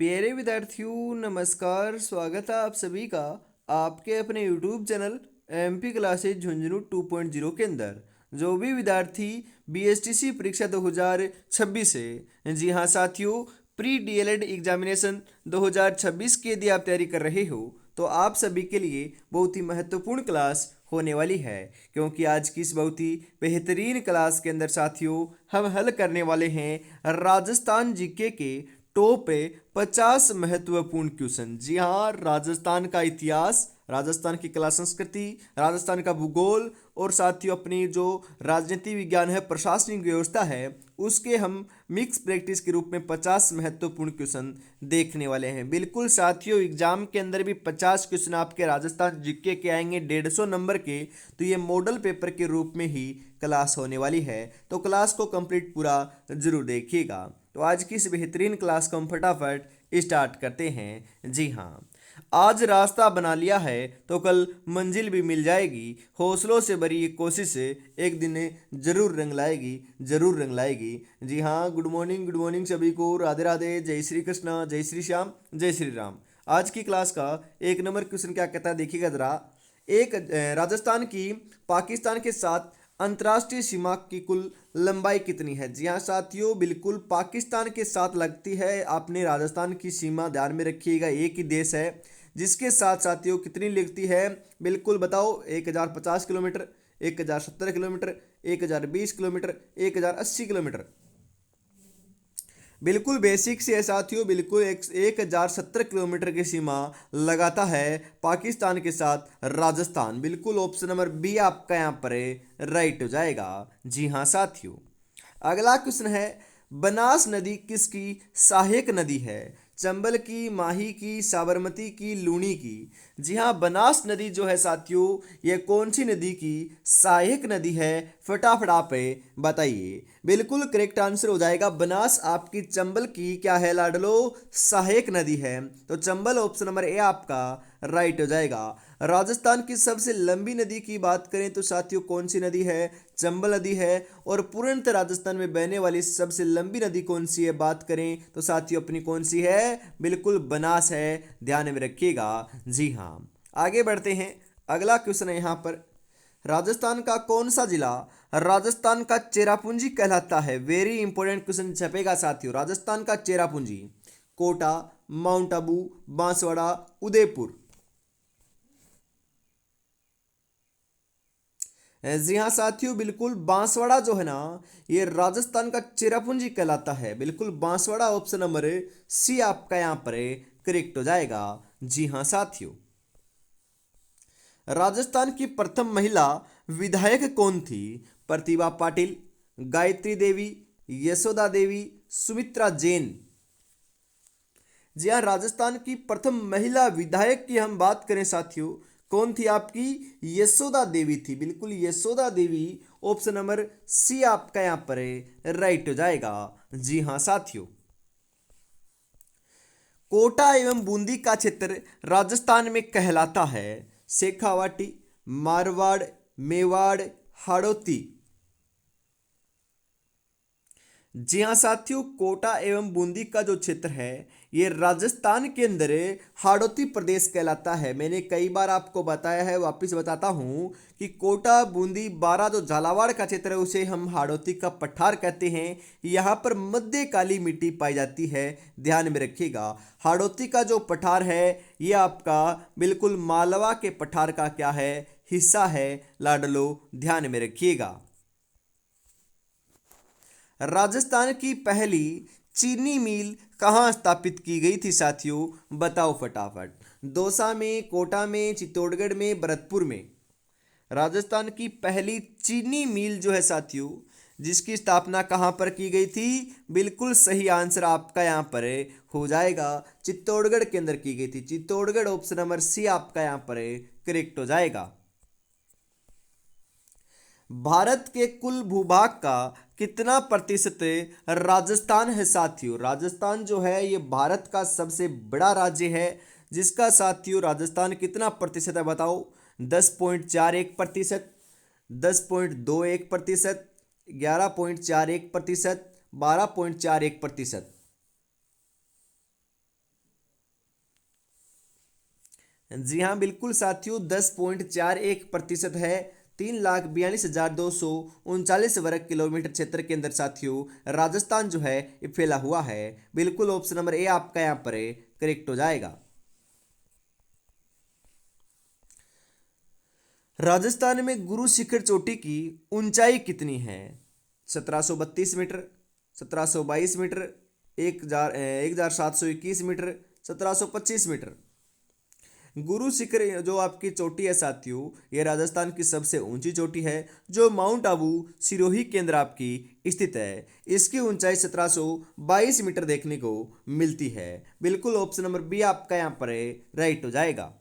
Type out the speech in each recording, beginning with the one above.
प्यारे विद्यार्थियों नमस्कार। स्वागत है आप सभी का आपके अपने YouTube channel MP classes Jhunjhunu 2.0 के अंदर। जो भी विद्यार्थी बीएसटीसी परीक्षा 2026 है, जी हाँ साथियों, प्री डीएलएड एग्जामिनेशन 2026 की यदि आप तैयारी कर रहे हो तो आप सभी के लिए बहुत ही महत्वपूर्ण क्लास होने वाली है। क्योंकि आज की इस बहुत ही बेहतरीन क्लास के अंदर साथियों हम हल करने वाले हैं राजस्थान जीके के टॉप 50 महत्वपूर्ण क्वेश्चन। जी हाँ, राजस्थान का इतिहास, राजस्थान की कला संस्कृति, राजस्थान का भूगोल और साथियों अपनी जो राजनीति विज्ञान है, प्रशासनिक व्यवस्था है, उसके हम मिक्स प्रैक्टिस के रूप में 50 महत्वपूर्ण क्वेश्चन देखने वाले हैं। बिल्कुल साथियों, एग्जाम के अंदर भी 50 क्वेश्चन आपके राजस्थान जीके के आएंगे 150 नंबर के। तो ये मॉडल पेपर के रूप में ही क्लास होने वाली है, तो क्लास को कंप्लीट पूरा जरूर देखिएगा। तो आज की इस बेहतरीन क्लास को हम फटाफट स्टार्ट करते हैं। जी हाँ, आज रास्ता बना लिया है तो कल मंजिल भी मिल जाएगी। हौसलों से भरी ये कोशिश एक दिन जरूर रंग लाएगी, जरूर रंग लाएगी। जी हाँ, गुड मॉर्निंग सभी को। राधे राधे, जय श्री कृष्णा, जय श्री श्याम, जय श्री राम। आज की क्लास का एक नंबर क्वेश्चन क्या कहता है, देखिएगा जरा। राजस्थान की पाकिस्तान के साथ अंतर्राष्ट्रीय सीमा की कुल लंबाई कितनी है। जी हाँ साथियों, बिल्कुल पाकिस्तान के साथ लगती है। आपने राजस्थान की सीमा ध्यान में रखिएगा, एक ही देश है जिसके साथ साथियों कितनी लगती है, बिल्कुल बताओ। 1050 किलोमीटर, 1070 किलोमीटर, 1020 किलोमीटर, 1080 किलोमीटर। बिल्कुल बेसिक से है साथियों, बिल्कुल 1070 किलोमीटर की सीमा लगाता है पाकिस्तान के साथ राजस्थान। बिल्कुल ऑप्शन नंबर बी आपका यहाँ पर राइट हो जाएगा। जी हाँ साथियों, अगला क्वेश्चन है, बनास नदी किसकी सहायक नदी है। चंबल की, माही की, साबरमती की, लूनी की। जी हाँ, बनास नदी जो है साथियों, ये कौन सी नदी की सहायक नदी है, फटाफट आप बताइए। बिल्कुल करेक्ट आंसर हो जाएगा बनास आपकी चंबल की क्या है लाडलो, सहायक नदी है। तो चंबल ऑप्शन नंबर ए आपका राइट हो जाएगा। राजस्थान की सबसे लंबी नदी की बात करें तो साथियों कौन सी नदी है, चंबल नदी है। और पूर्णतः राजस्थान में बहने वाली सबसे लंबी नदी कौन सी है बात करें तो साथियों अपनी कौन सी है, बिल्कुल बनास है, ध्यान में रखिएगा। जी हाँ, आगे बढ़ते हैं। अगला क्वेश्चन है यहाँ पर, राजस्थान का कौन सा जिला राजस्थान का चेरापूंजी कहलाता है। वेरी इंपॉर्टेंट क्वेश्चन छपेगा साथियों। राजस्थान का चेरापूंजी, कोटा, माउंट आबू, बांसवाड़ा, उदयपुर। जी हाँ साथियों, बिल्कुल बांसवाड़ा जो है ना, ये राजस्थान का चेरापूंजी कहलाता है। बिल्कुल बांसवाड़ा ऑप्शन नंबर सी आपका यहाँ पर करेक्ट हो जाएगा। जी हाँ साथियों, राजस्थान की प्रथम महिला विधायक कौन थी। प्रतिभा पाटिल, गायत्री देवी, यशोदा देवी, सुमित्रा जैन। जी हाँ, राजस्थान की प्रथम महिला विधायक की हम बात करें साथियों, कौन थी आपकी, यशोदा देवी थी। बिल्कुल यशोदा देवी ऑप्शन नंबर सी आपका यहाँ पर राइट हो जाएगा। जी हाँ साथियों, कोटा एवं बूंदी का क्षेत्र राजस्थान में कहलाता है शेखावाटी, मारवाड़, मेवाड़, हाड़ौती। जी हाँ साथियों, कोटा एवं बूंदी का जो क्षेत्र है ये राजस्थान के अंदर हाड़ौती प्रदेश कहलाता है। मैंने कई बार आपको बताया है, वापस बताता हूँ कि कोटा बूंदी बारा जो झालावाड़ का क्षेत्र है उसे हम हाड़ौती का पठार कहते हैं। यहाँ पर मध्यकाली मिट्टी पाई जाती है, ध्यान में रखिएगा। हाड़ौती का जो पठार है ये आपका बिल्कुल मालवा के पठार का क्या है, हिस्सा है लाडलो, ध्यान में रखिएगा। राजस्थान की पहली चीनी मिल कहाँ स्थापित की गई थी साथियों, बताओ फटाफट। दौसा में, कोटा में, चित्तौड़गढ़ में, भरतपुर में। राजस्थान की पहली चीनी मिल जो है साथियों, जिसकी स्थापना कहाँ पर की गई थी, बिल्कुल सही आंसर आपका यहाँ पर हो जाएगा, चित्तौड़गढ़ के अंदर की गई थी। चित्तौड़गढ़ ऑप्शन नंबर सी आपका यहाँ पर करेक्ट हो जाएगा। भारत के कुल भूभाग का कितना प्रतिशत राजस्थान है साथियों। राजस्थान जो है ये भारत का सबसे बड़ा राज्य है, जिसका साथियों राजस्थान कितना प्रतिशत है बताओ। 10.41%, 10.21%, 11.41%, 12.41%। जी हाँ बिल्कुल साथियों, 10.41% है। 3,42,239 वर्ग किलोमीटर क्षेत्र के अंदर साथियों राजस्थान जो है ये फैला हुआ है। बिल्कुल ऑप्शन नंबर ए आपका यहाँ पर करेक्ट हो जाएगा। राजस्थान में गुरु शिखर चोटी की ऊंचाई कितनी है? 1732 metre, 1722 metre, 1721 metre, 1725 metre. Guru Shikhar जो आपकी चोटी है साथियों, ये राजस्थान की सबसे ऊंची चोटी है जो माउंट आबू सिरोही के अंदर आपकी स्थित है। इसकी ऊंचाई 1722 मीटर देखने को मिलती है। बिल्कुल ऑप्शन नंबर बी आपका यहाँ पर राइट हो जाएगा।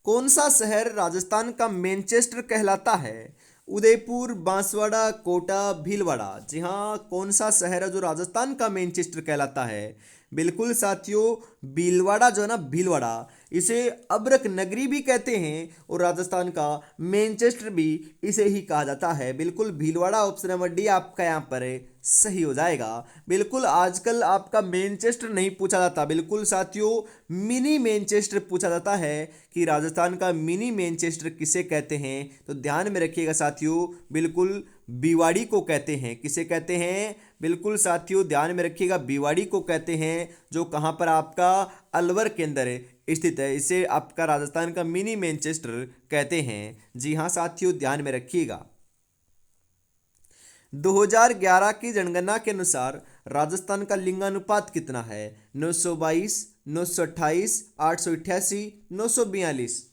कौन सा शहर राजस्थान का मैनचेस्टर कहलाता है? उदयपुर, बांसवाड़ा, कोटा, भीलवाड़ा। जी हाँ, कौन सा शहर है जो राजस्थान का मैनचेस्टर कहलाता है? बिल्कुल साथियों, भीलवाड़ा जो है ना, भीलवाड़ा, इसे अब्रक नगरी भी कहते हैं और राजस्थान का मैनचेस्टर भी इसे ही कहा जाता है। बिल्कुल भीलवाड़ा ऑप्शन नंबर डी आपका यहाँ पर सही हो जाएगा। बिल्कुल आजकल आपका मैनचेस्टर नहीं पूछा जाता, बिल्कुल साथियों मिनी मैनचेस्टर पूछा जाता है कि राजस्थान का मिनी मैनचेस्टर किसे कहते हैं। तो ध्यान में रखिएगा साथियों, बिल्कुल भिवाड़ी को कहते हैं। किसे कहते हैं? बिल्कुल साथियों ध्यान में रखिएगा, भिवाड़ी को कहते हैं, जो कहाँ पर आपका अलवर के अंदर स्थित है। इसे आपका राजस्थान का मिनी मैनचेस्टर कहते हैं। जी हाँ साथियों ध्यान में रखिएगा। 2011 की जनगणना के अनुसार राजस्थान का लिंगानुपात कितना है? 922, 928, 888, 942।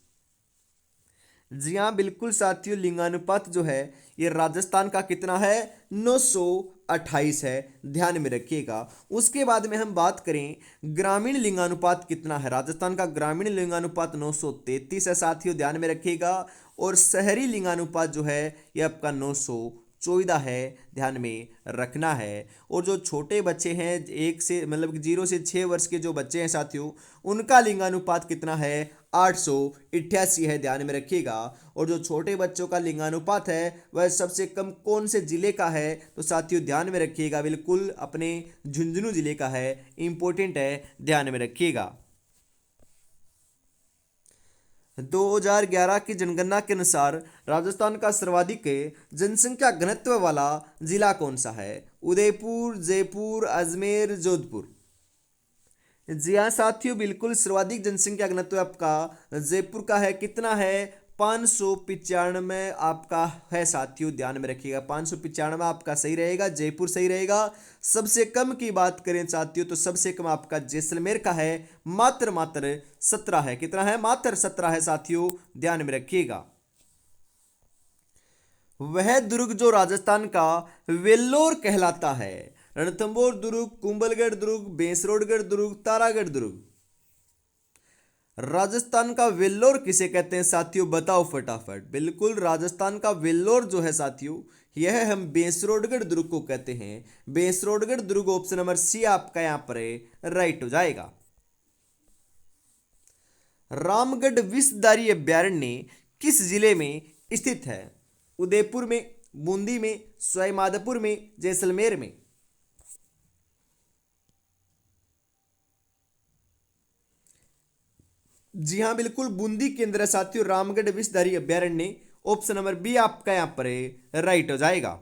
जी हाँ बिल्कुल साथियों, लिंगानुपात जो है ये राजस्थान का कितना है? 928 है। ध्यान में रखिएगा। उसके बाद में हम बात करें ग्रामीण लिंगानुपात कितना है। राजस्थान का ग्रामीण लिंगानुपात 933 है साथियों, ध्यान में रखिएगा। और शहरी लिंगानुपात जो है ये आपका 914 है, ध्यान में रखना है। और जो छोटे बच्चे हैं, एक से मतलब 0 से 6 वर्ष के जो बच्चे हैं साथियों, उनका लिंगानुपात कितना है? 888 है, ध्यान में रखिएगा। और जो छोटे बच्चों का लिंगानुपात है वह सबसे कम कौन से जिले का है? तो साथियों ध्यान में रखिएगा, बिल्कुल अपने झुंझुनू जिले का है। इंपॉर्टेंट है, ध्यान में रखिएगा। 2011 की जनगणना के अनुसार राजस्थान का सर्वाधिक जनसंख्या घनत्व वाला जिला कौन सा है? उदयपुर, जयपुर, अजमेर, जोधपुर। जी हाँ साथियों, बिल्कुल सर्वाधिक जनसंख्या घनत्व आपका जयपुर का है। कितना है? 595 आपका है साथियों, ध्यान में रखिएगा। 595 आपका सही रहेगा, जयपुर सही रहेगा। सबसे कम की बात करें साथियों तो सबसे कम आपका जैसलमेर का है, मात्र 17 है। कितना है? मात्र 17 है साथियों, ध्यान में रखिएगा। वह दुर्ग जो राजस्थान का वेल्लोर कहलाता है। रणथंबोर दुर्ग, कुंभलगढ़ दुर्ग, बेसरोडगढ़ दुर्ग, तारागढ़ दुर्ग। राजस्थान का वेल्लोर किसे कहते हैं साथियों? बताओ फटाफट। बिल्कुल राजस्थान का वेल्लोर जो है साथियों, यह हम बेसरोडगढ़ दुर्ग को कहते हैं। बेसरोडगढ़ दुर्ग ऑप्शन नंबर सी आपका यहां पर राइट हो जाएगा। रामगढ़ विषधारी अभ्यारण्य किस जिले में स्थित है? उदयपुर में, बूंदी में, सवाईमाधोपुर में, जैसलमेर में। जी हाँ बिल्कुल बूंदी के अंदर है साथियों रामगढ़ विषधारी अभ्यारण्य। ऑप्शन नंबर बी आपका यहां पर राइट हो जाएगा।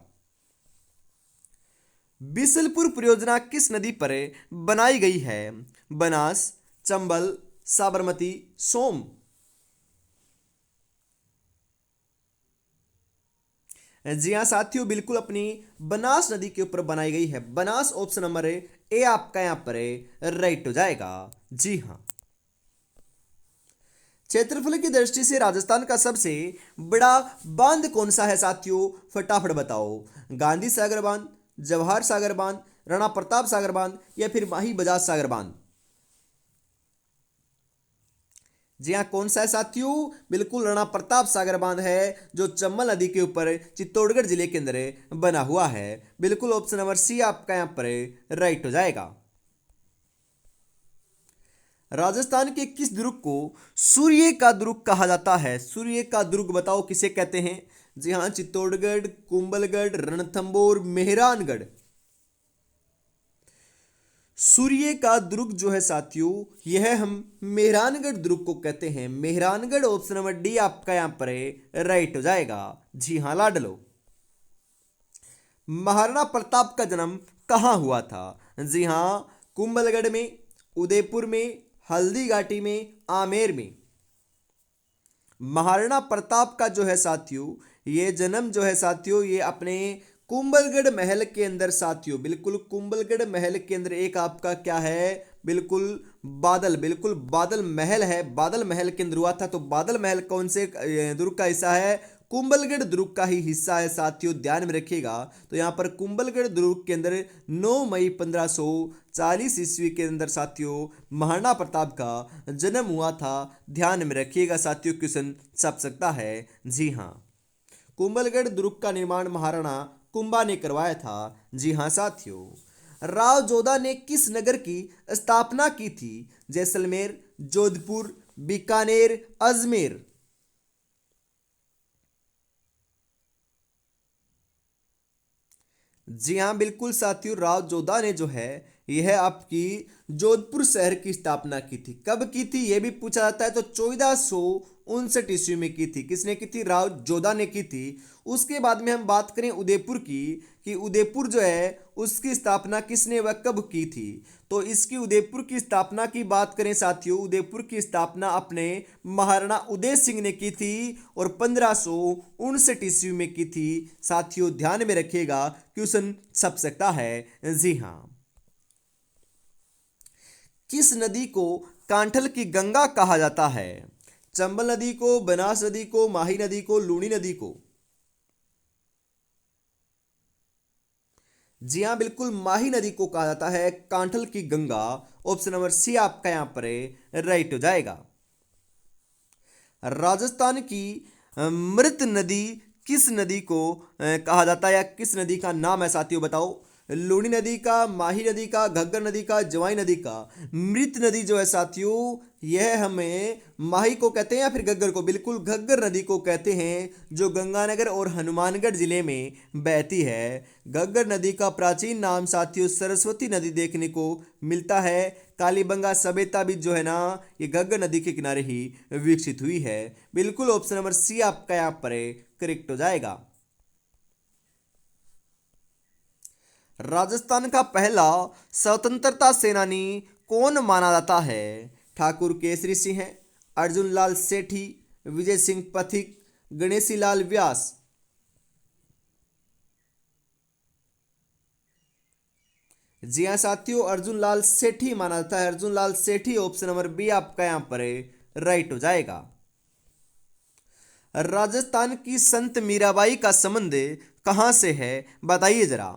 बिसलपुर परियोजना किस नदी पर बनाई गई है? बनास, चंबल, साबरमती, सोम। जी हाँ साथियों, बिल्कुल अपनी बनास नदी के ऊपर बनाई गई है। बनास ऑप्शन नंबर ए आपका यहां पर राइट हो जाएगा। जी हाँ। क्षेत्रफल की दृष्टि से राजस्थान का सबसे बड़ा बांध कौन सा है साथियों? फटाफट बताओ। गांधी सागर बांध, जवाहर सागर बांध, राणा प्रताप सागर बांध या फिर माही बजाज सागर बांध। जी हाँ, कौन सा है साथियों? बिल्कुल राणा प्रताप सागर बांध है, जो चंबल नदी के ऊपर चित्तौड़गढ़ जिले के अंदर बना हुआ है। बिल्कुल ऑप्शन नंबर सी आपका यहां पर राइट हो जाएगा। राजस्थान के किस दुर्ग को सूर्य का दुर्ग कहा जाता है? सूर्य का दुर्ग बताओ किसे कहते हैं? जी हाँ, चित्तौड़गढ़, कुंभलगढ़, रणथंबोर, मेहरानगढ़। सूर्य का ध्रुव जो है साथियों, यह हम मेहरानगढ़ ध्रुव को कहते हैं। मेहरानगढ़ ऑप्शन नंबर डी आपका यहां पर राइट हो जाएगा। जी हाँ लाडलो। महाराणा प्रताप का जन्म कहाँ हुआ था? जी हाँ, कुंभलगढ़ में, उदयपुर में, हल्दी घाटी में, आमेर में। महाराणा प्रताप का जो है साथियों, ये जन्म जो है साथियों, ये अपने कुंभलगढ़ महल के अंदर साथियों, बिल्कुल कुंभलगढ़ महल के अंदर एक आपका क्या है, बिल्कुल बादल महल है। बादल महल के अंदर हुआ था। तो बादल महल कौन से दुर्ग का हिस्सा है? कुंभलगढ़ दुर्ग का ही हिस्सा है साथियों, ध्यान में रखिएगा। तो यहाँ पर कुंभलगढ़ दुर्ग के अंदर 9 मई 1540 ईस्वी के अंदर साथियों महाराणा प्रताप का जन्म हुआ था। ध्यान में रखिएगा साथियों, क्वेश्चन छप सकता है। जी हाँ, कुंभलगढ़ दुर्ग का निर्माण महाराणा कुंभा ने करवाया था। जी हाँ साथियों। राव जोधा ने किस नगर की स्थापना की थी? जैसलमेर, जोधपुर, बीकानेर, अजमेर। जी हाँ बिल्कुल साथियों, राव जोधा ने जो है यह आपकी जोधपुर शहर की स्थापना की थी। कब की थी यह भी पूछा जाता है। तो 1459 ईस्वी में की थी। किसने की थी? राव जोधा ने की थी। उसके बाद में हम बात करें उदयपुर की, कि उदयपुर जो है उसकी स्थापना किसने व कब की थी? तो इसकी उदयपुर की स्थापना की बात करें साथियों, उदयपुर की स्थापना अपने महाराणा उदय सिंह ने की थी और 1559 ईस्वी में की थी। साथियों ध्यान में रखिएगा, क्वेश्चन छप सकता है। जी हाँ। किस नदी को कांठल की गंगा कहा जाता है? चंबल नदी को, बनास नदी को, माही नदी को, लूनी नदी को। जी हाँ बिल्कुल, माही नदी को कहा जाता है कांठल की गंगा। ऑप्शन नंबर सी आपका यहां पर राइट हो जाएगा। राजस्थान की मृत नदी किस नदी को कहा जाता है, या किस नदी का नाम है साथियों बताओ? लूनी नदी का, माही नदी का, घग्गर नदी का, जवाई नदी का। मृत नदी जो है साथियों, यह हमें माही को कहते हैं या फिर घग्गर को? बिल्कुल घग्गर नदी को कहते हैं, जो गंगानगर और हनुमानगढ़ जिले में बहती है। घग्गर नदी का प्राचीन नाम साथियों सरस्वती नदी देखने को मिलता है। कालीबंगा सभ्यता भी जो है ना, ये घग्गर नदी के किनारे ही विकसित हुई है। बिल्कुल ऑप्शन नंबर सी आपका यहाँ पर करेक्ट हो जाएगा। राजस्थान का पहला स्वतंत्रता सेनानी कौन माना जाता है? ठाकुर केसरी सिंह, अर्जुन लाल सेठी, विजय सिंह पथिक, गणेशी लाल व्यास। जी हाँ साथियों, अर्जुन लाल सेठी माना जाता है। अर्जुन लाल सेठी, ऑप्शन नंबर बी आपका यहां पर राइट हो जाएगा। राजस्थान की संत मीराबाई का संबंध कहां से है बताइए जरा?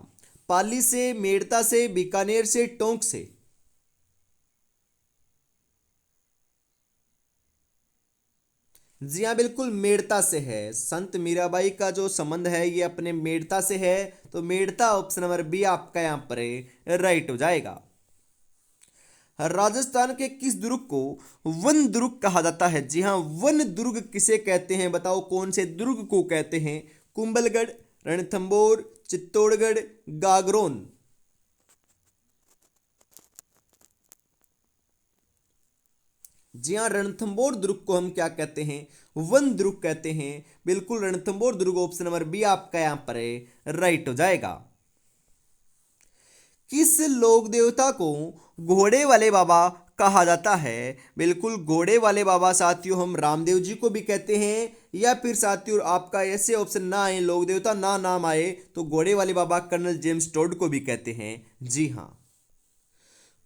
पाली से, मेड़ता से, बीकानेर से, टोंक से। जी हाँ बिल्कुल, मेड़ता से है। संत मीराबाई का जो संबंध है ये अपने मेड़ता से है। तो मेड़ता ऑप्शन नंबर बी आपका यहां पर राइट हो जाएगा। राजस्थान के किस दुर्ग को वन दुर्ग कहा जाता है? जी हाँ, वन दुर्ग किसे कहते हैं बताओ? कौन से दुर्ग को कहते हैं? कुंभलगढ़, रणथंबोर, चित्तौड़गढ़, गागरोन। जी हाँ, रणथंबोर दुर्ग को हम क्या कहते हैं? वन दुर्ग कहते हैं। बिल्कुल रणथंबोर दुर्ग, ऑप्शन नंबर बी आपका यहां पर राइट हो जाएगा। किस लोक देवता को घोड़े वाले बाबा कहा जाता है? बिल्कुल घोड़े वाले बाबा साथियों हम रामदेव जी को भी कहते हैं, या फिर साथियों आपका ऐसे ऑप्शन ना आए, लोक देवता ना नाम आए, तो घोड़े वाले बाबा कर्नल जेम्स टोड को भी कहते हैं। जी हाँ।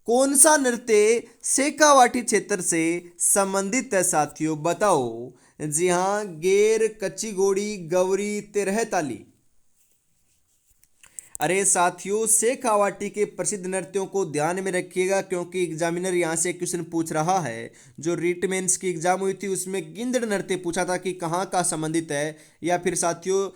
कौन सा नृत्य शेखावाटी क्षेत्र से संबंधित है साथियों बताओ? जी हाँ, गेर, कच्ची घोड़ी, गवरी, तेरह ताली। अरे साथियों, शेखावाटी के प्रसिद्ध नृत्यों को ध्यान में रखिएगा, क्योंकि एग्जामिनर यहाँ से क्वेश्चन पूछ रहा है। जो रिट मेंस की एग्जाम हुई थी उसमें गिंदड़ नृत्य पूछा था कि कहाँ का संबंधित है, या फिर साथियों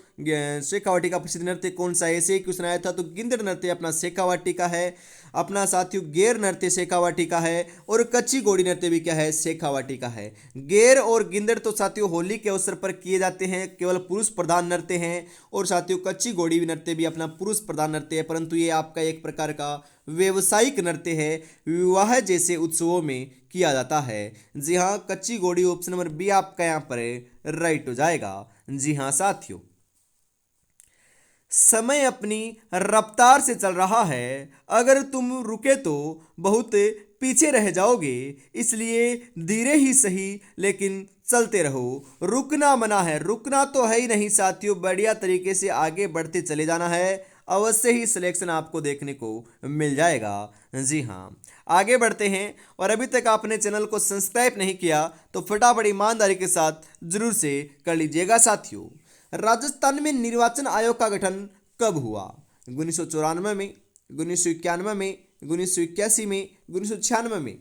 शेखावाटी का प्रसिद्ध नृत्य कौन सा है, ऐसे ही क्वेश्चन आया था। तो गिंदड़ नृत्य अपना शेखावाटी का है। अपना साथियों गेर नृत्य शेखावाटी का है, और कच्ची घोड़ी नृत्य भी क्या है? शेखावाटी का है। गेर और गिंदड़ तो साथियों होली के अवसर पर किए जाते हैं, केवल पुरुष प्रधान नृत्य हैं। और साथियों कच्ची घोड़ी नृत्य भी अपना पुरुष प्रधान नृत्य है, परंतु ये आपका एक प्रकार का व्यवसायिक नृत्य है, विवाह जैसे उत्सवों में किया जाता है। जी हाँ, कच्ची घोड़ी ऑप्शन नंबर बी आपका यहाँ पर राइट हो जाएगा। जी हाँ साथियों, समय अपनी रफ्तार से चल रहा है, अगर तुम रुके तो बहुत पीछे रह जाओगे, इसलिए धीरे ही सही लेकिन चलते रहो। रुकना मना है, रुकना तो है ही नहीं साथियों, बढ़िया तरीके से आगे बढ़ते चले जाना है, अवश्य ही सिलेक्शन आपको देखने को मिल जाएगा। जी हाँ, आगे बढ़ते हैं, और अभी तक आपने चैनल को सब्सक्राइब नहीं किया तो फटाफट ईमानदारी के साथ जरूर से कर लीजिएगा साथियों। राजस्थान में निर्वाचन आयोग का गठन कब हुआ? 1994 में, 1991 में, 1981 में, 1996 में।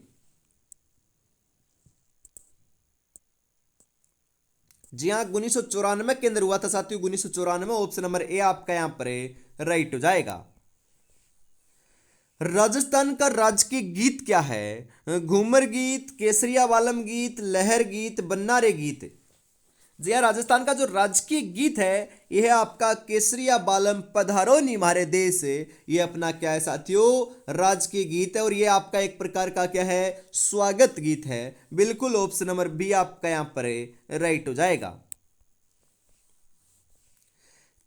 जी हाँ, 1994 के अंदर हुआ था साथियों, 1994, ऑप्शन नंबर ए आपका यहां पर राइट हो जाएगा। राजस्थान का राजकीय गीत क्या है? घूमर गीत, केसरिया वालम गीत, लहर गीत, बन्नारे गीत। जी हाँ, राजस्थान का जो राजकीय गीत है यह है आपका केसरिया बालम पधारो नी हमारे देश। ये अपना क्या है साथियों? राजकीय गीत है, और ये आपका एक प्रकार का क्या है? स्वागत गीत है। बिल्कुल ऑप्शन नंबर बी आपका यहां पर राइट हो जाएगा।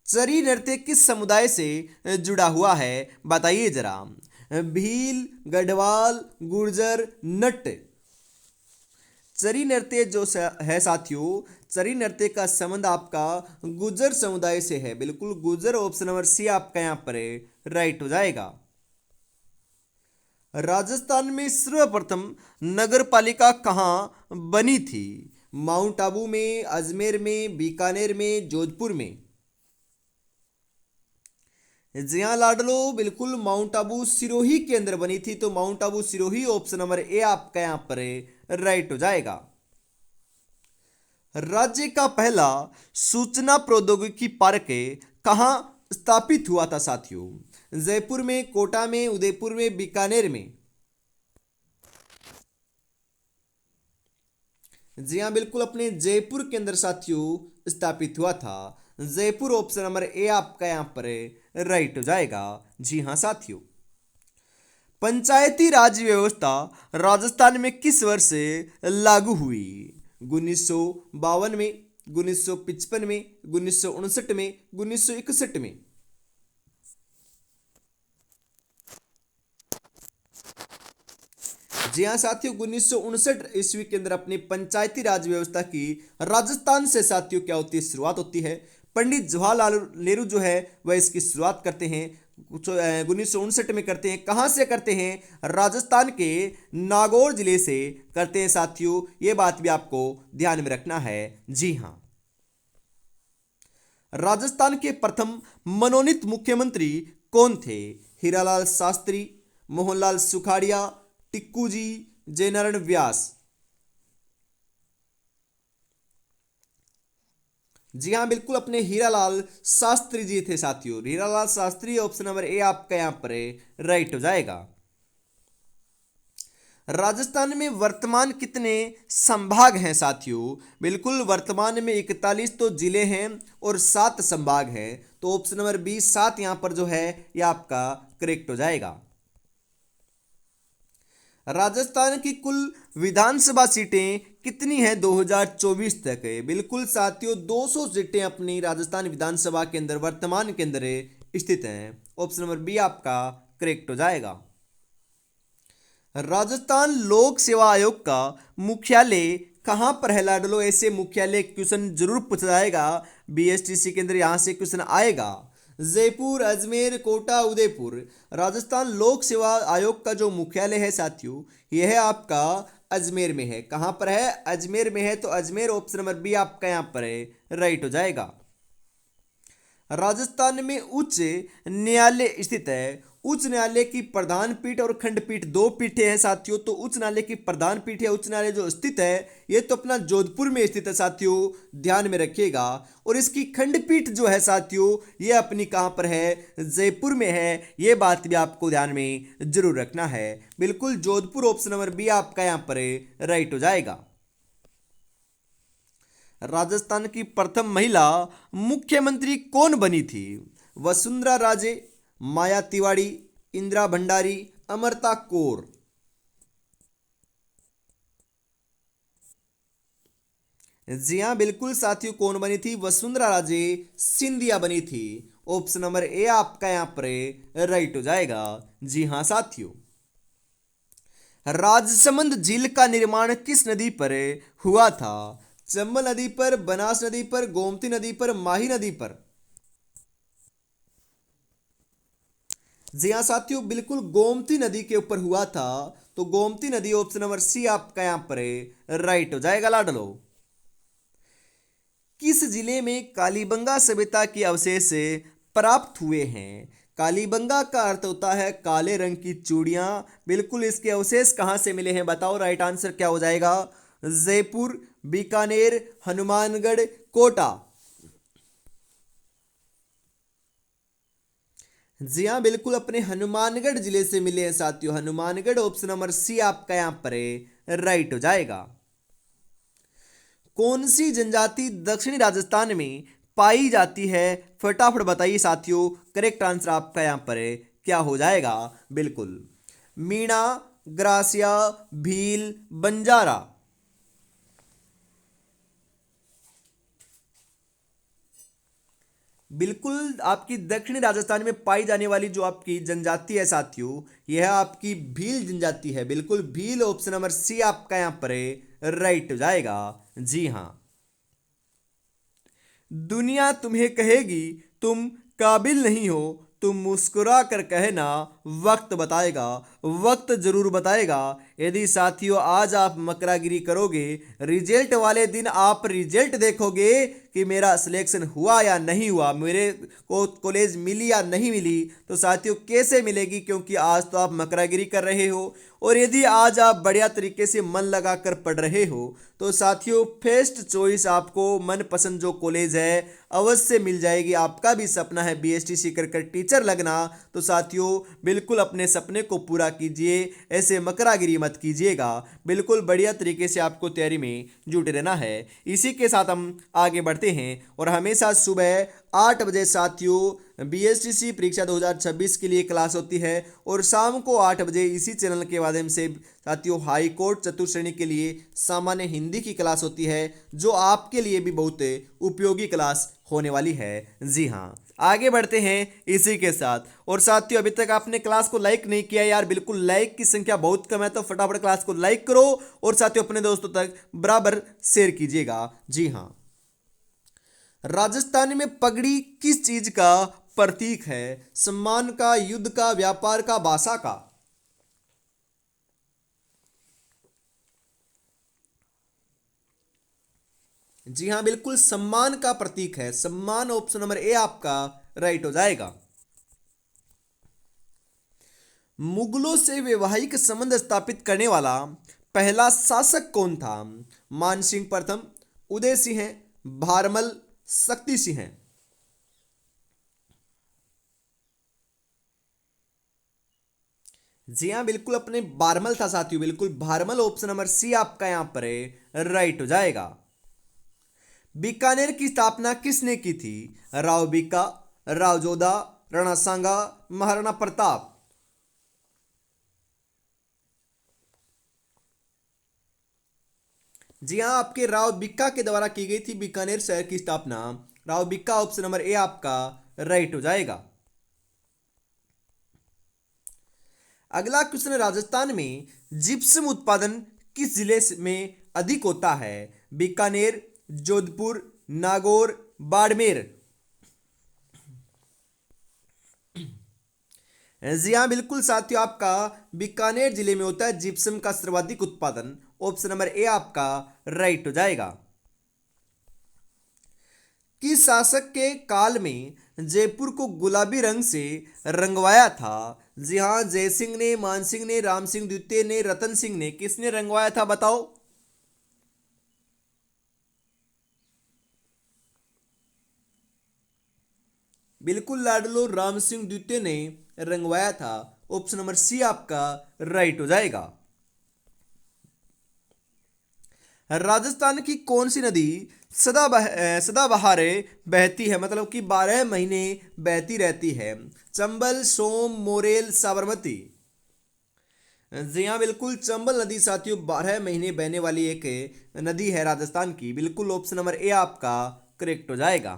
चरी नृत्य किस समुदाय से जुड़ा हुआ है? बताइए जरा। भील, गढ़वाल, गुर्जर, नट। चरी नृत्य जो है साथियों, चरी नृत्य का संबंध आपका गुर्जर समुदाय से है। बिल्कुल गुर्जर, ऑप्शन नंबर सी आपका यहां पर राइट हो जाएगा। राजस्थान में सर्वप्रथम नगर पालिका कहां बनी थी? माउंट आबू में, अजमेर में, बीकानेर में, जोधपुर में। जी हाँ लाडलो, बिल्कुल माउंट आबू सिरोही के अंदर बनी थी, तो mount Abu Sirohi, option number A आपका यहां पर राइट हो जाएगा। राज्य का पहला सूचना प्रौद्योगिकी पार्क कहां स्थापित हुआ था साथियों? जयपुर में, कोटा में, उदयपुर में, बीकानेर में। जी हाँ, बिल्कुल अपने जयपुर के अंदर साथियों स्थापित हुआ था। जयपुर, ऑप्शन नंबर ए आपका यहां पर राइट हो जाएगा। जी हाँ साथियों, पंचायती राज व्यवस्था राजस्थान में किस वर्ष लागू हुई? 1952 में, 1955 में, 1959 में, 1961 में। जी हाँ साथियों, 1959 ईस्वी के अंदर अपनी पंचायती राज व्यवस्था की राजस्थान से साथियों क्या होती है? शुरुआत होती है। पंडित जवाहरलाल नेहरू जो है वह इसकी शुरुआत करते हैं, 1959 में करते हैं। कहां से करते हैं? राजस्थान के नागौर जिले से करते हैं साथियों, ये बात भी आपको ध्यान में रखना है। जी हाँ, राजस्थान के प्रथम मनोनीत मुख्यमंत्री कौन थे? हीरालाल शास्त्री, मोहनलाल सुखाड़िया, टिक्कू जी, जयनारायण व्यास। जी हाँ, बिल्कुल अपने हीरालाल शास्त्री जी थे साथियों। Hiralal Shastri, option number A आपका यहां पर राइट हो जाएगा। राजस्थान में वर्तमान कितने संभाग हैं साथियों? बिल्कुल वर्तमान में 41 तो जिले हैं और 7 संभाग हैं, तो ऑप्शन नंबर बी 7 यहां पर जो है यह आपका करेक्ट हो जाएगा। राजस्थान की कुल विधानसभा सीटें कितनी हैं 2024 तक? बिल्कुल साथियों, 200 सीटें अपनी राजस्थान विधानसभा के अंदर वर्तमान के अंदर स्थित हैं, ऑप्शन नंबर बी आपका करेक्ट हो जाएगा। राजस्थान लोक सेवा आयोग का मुख्यालय कहां पर है लाडलो? ऐसे मुख्यालय क्वेश्चन जरूर पूछा जाएगा बीएसटीसी के अंदर, यहां से क्वेश्चन आएगा। जयपुर, अजमेर, कोटा, उदयपुर। राजस्थान लोक सेवा आयोग का जो मुख्यालय है साथियों यह है आपका अजमेर में है। कहां पर है? अजमेर में है, तो अजमेर, ऑप्शन नंबर बी आपका यहां पर है राइट हो जाएगा। राजस्थान में उच्च न्यायालय स्थित है। उच्च न्यायालय की प्रधान पीठ और खंडपीठ, 2 पीठें हैं साथियों। तो उच्च न्यायालय की प्रधान पीठ है, उच्च न्यायालय जो स्थित है ये तो अपना जोधपुर में स्थित है साथियों, ध्यान में रखिएगा। और इसकी खंडपीठ जो है साथियों ये अपनी कहां पर है? जयपुर में है, ये बात भी आपको ध्यान में जरूर रखना है। बिल्कुल जोधपुर, ऑप्शन नंबर बी आपका यहां पर राइट हो जाएगा। राजस्थान की प्रथम महिला मुख्यमंत्री कौन बनी थी? वसुंधरा राजे, माया तिवारी, इंदिरा भंडारी, अमृता कौर। जी हाँ बिल्कुल साथियों, कौन बनी थी? वसुंधरा राजे सिंधिया बनी थी। ऑप्शन नंबर ए आपका यहाँ पर राइट हो जाएगा। जी हाँ साथियों, राजसमंद झील का निर्माण किस नदी पर हुआ था? चंबल नदी पर, बनास नदी पर, गोमती नदी पर, माही नदी पर। जी हाँ साथियों, बिल्कुल गोमती नदी के ऊपर हुआ था। तो गोमती नदी, ऑप्शन नंबर सी आपका यहां पर राइट हो जाएगा लाडलो। किस जिले में कालीबंगा सभ्यता के अवशेष प्राप्त हुए हैं? कालीबंगा का अर्थ होता है काले रंग की चूड़ियां। बिल्कुल इसके अवशेष कहां से मिले हैं बताओ, राइट आंसर क्या हो जाएगा? जयपुर, बीकानेर, हनुमानगढ़, कोटा। जी हाँ बिल्कुल अपने हनुमानगढ़ जिले से मिले हैं साथियों, हनुमानगढ़। ऑप्शन नंबर सी आपका यहां पर राइट हो जाएगा। कौन सी जनजाति दक्षिणी राजस्थान में पाई जाती है? फटाफट बताइए साथियों, करेक्ट आंसर आपका यहां पर क्या हो जाएगा? बिल्कुल मीणा, ग्रासिया, भील, बंजारा। बिल्कुल आपकी दक्षिणी राजस्थान में पाई जाने वाली जो आपकी जनजाति है साथियों, यह आपकी भील जनजाति है। बिल्कुल भील, ऑप्शन नंबर सी आपका यहां पर राइट हो जाएगा। जी हां, दुनिया तुम्हें कहेगी तुम काबिल नहीं हो, तुम मुस्कुरा कर कहना वक्त बताएगा। वक्त जरूर बताएगा। यदि साथियों आज आप मकरागिरी करोगे, रिजल्ट वाले दिन आप रिजल्ट देखोगे कि मेरा सिलेक्शन हुआ या नहीं हुआ, मेरे को कॉलेज मिली या नहीं मिली। तो साथियों कैसे मिलेगी? क्योंकि आज तो आप मकरागिरी कर रहे हो। और यदि आज आप बढ़िया तरीके से मन लगाकर पढ़ रहे हो तो साथियों फर्स्ट चॉइस आपको मनपसंद जो कॉलेज है अवश्य मिल जाएगी। आपका भी सपना है बीएसटीसी कर टीचर लगना, तो साथियों बिल्कुल अपने सपने को पूरा कीजिए, ऐसे मकरागिरी मत कीजिएगा। बिल्कुल बढ़िया तरीके से आपको तैयारी में जुटे रहना है। इसी के साथ हम आगे बढ़ते हैं और हमेशा सुबह 8 बजे साथियों बीएसटीसी परीक्षा 2026 के लिए क्लास होती है और शाम को 8 बजे इसी चैनल के माध्यम से साथियों हाई कोर्ट चतुर्थ श्रेणी के लिए सामान्य हिंदी की क्लास होती है, जो आपके लिए भी बहुत उपयोगी क्लास होने वाली है। जी हाँ, आगे बढ़ते हैं इसी के साथ। और साथियों अभी तक आपने क्लास को लाइक नहीं किया यार, बिल्कुल लाइक की संख्या बहुत कम है, तो फटाफट क्लास को लाइक करो और साथियों अपने दोस्तों तक बराबर शेयर कीजिएगा। जी हाँ, राजस्थान में पगड़ी किस चीज का प्रतीक है? सम्मान का, युद्ध का, व्यापार का, भाषा का? जी हाँ बिल्कुल सम्मान का प्रतीक है। सम्मान, ऑप्शन नंबर ए आपका राइट हो जाएगा। मुगलों से वैवाहिक संबंध स्थापित करने वाला पहला शासक कौन था? मान सिंह प्रथम, उदय सिंह, भारमल, शक्ति सिंह। जी हाँ बिल्कुल अपने बारमल था साथियों, बिल्कुल भारमल, ऑप्शन नंबर सी आपका यहां पर राइट हो जाएगा। बीकानेर की स्थापना किसने की थी? राव बीका, राव जोधा, राणा सांगा, महाराणा प्रताप। जी हाँ, आपके राव बिक्का के द्वारा की गई थी बीकानेर शहर की स्थापना। Rao Bikka, option number A आपका राइट हो जाएगा। अगला क्वेश्चन, राजस्थान में जिप्सम उत्पादन किस जिले में अधिक होता है? बीकानेर, जोधपुर, नागौर, बाड़मेर। जी हाँ बिल्कुल साथियों, आपका बीकानेर जिले में होता है जिप्सम का सर्वाधिक उत्पादन। ऑप्शन नंबर ए आपका राइट हो जाएगा। किस शासक के काल में जयपुर को गुलाबी रंग से रंगवाया था? जी हाँ, जयसिंह ने, मान सिंह ने, राम सिंह द्वितीय ने, रतन सिंह ने, किसने रंगवाया था बताओ? बिल्कुल लाडलो राम सिंह द्वितीय ने रंगवाया था। ऑप्शन नंबर सी आपका राइट हो जाएगा। राजस्थान की कौन सी नदी सदाबहार बहती है, मतलब कि 12 महीने बहती रहती है? चंबल, सोम, मोरेल, साबरमती। जी हाँ, बिल्कुल चंबल नदी साथियों 12 महीने बहने वाली एक नदी है राजस्थान की। बिल्कुल ऑप्शन नंबर ए आपका करेक्ट हो जाएगा।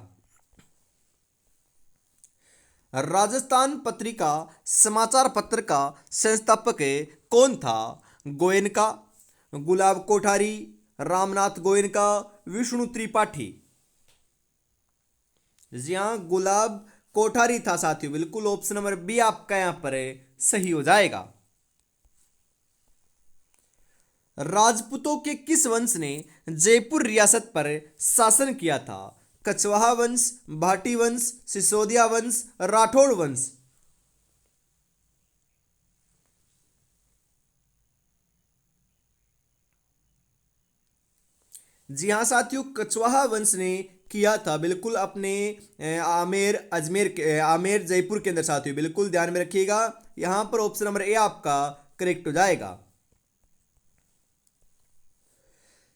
राजस्थान पत्रिका समाचार पत्र का संस्थापक कौन था? गोयनका, गुलाब कोठारी, रामनाथ गोयनका, विष्णु त्रिपाठी। जी हाँ, गुलाब कोठारी था साथियों। बिल्कुल ऑप्शन नंबर बी आपका यहां पर सही हो जाएगा। राजपूतों के किस वंश ने जयपुर रियासत पर शासन किया था? कछवाहा वंश, भाटी वंश, सिसोदिया वंश, राठौड़ वंश। जी हाँ साथियों, कछवाहा वंश ने किया था। बिल्कुल अपने आमेर जयपुर के अंदर साथियों, बिल्कुल ध्यान में रखिएगा। यहां पर ऑप्शन नंबर ए आपका करेक्ट हो जाएगा।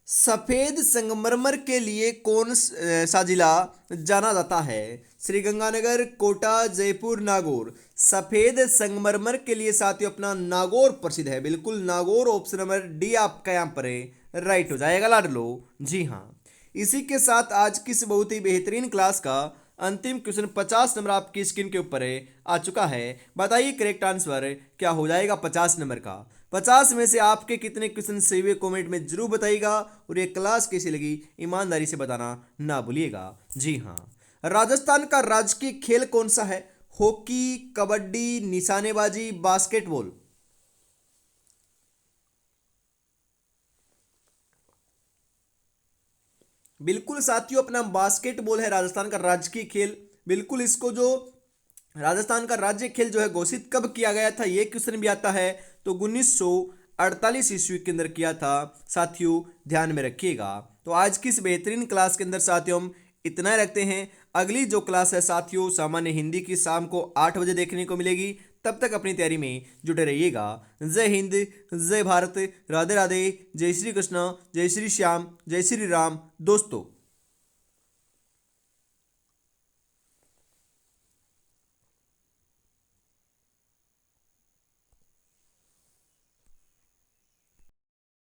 सफेद संगमरमर के लिए कौन सा जिला जाना जाता है? श्री गंगानगर, कोटा, जयपुर, नागौर। सफेद संगमरमर के लिए साथियों अपना नागौर प्रसिद्ध है। बिल्कुल नागौर ऑप्शन नंबर डी आपका यहाँ पर राइट हो जाएगा लाडलो। जी हाँ, इसी के साथ आज की इस बहुत ही बेहतरीन क्लास का अंतिम क्वेश्चन 50 नंबर आपकी स्क्रीन के ऊपर आ चुका है। बताइए करेक्ट आंसर क्या हो जाएगा 50 नंबर का? 50 में से आपके कितने क्वेश्चन सही हुए कमेंट में जरूर बताइएगा। और ये क्लास कैसी लगी ईमानदारी से बताना ना भूलिएगा। जी हाँ, राजस्थान का राजकीय खेल कौन सा है? हॉकी, कबड्डी, निशानेबाजी, बास्केटबॉल। बिल्कुल साथियों, अपना बास्केटबॉल है राजस्थान का राजकीय खेल। बिल्कुल इसको जो राजस्थान का राज्य खेल जो है घोषित कब किया गया था, ये क्वेश्चन भी आता है। तो 1948 ईस्वी के अंदर किया था साथियों, ध्यान में रखिएगा। तो आज की इस बेहतरीन क्लास के अंदर साथियों हम इतना ही रखते हैं। अगली जो क्लास है साथियों सामान्य हिंदी की शाम को 8 बजे देखने को मिलेगी। तब तक अपनी तैयारी में जुटे रहिएगा। जय हिंद, जय भारत, राधे राधे, जय श्री कृष्ण, जय श्री श्याम, जय श्री राम दोस्तों।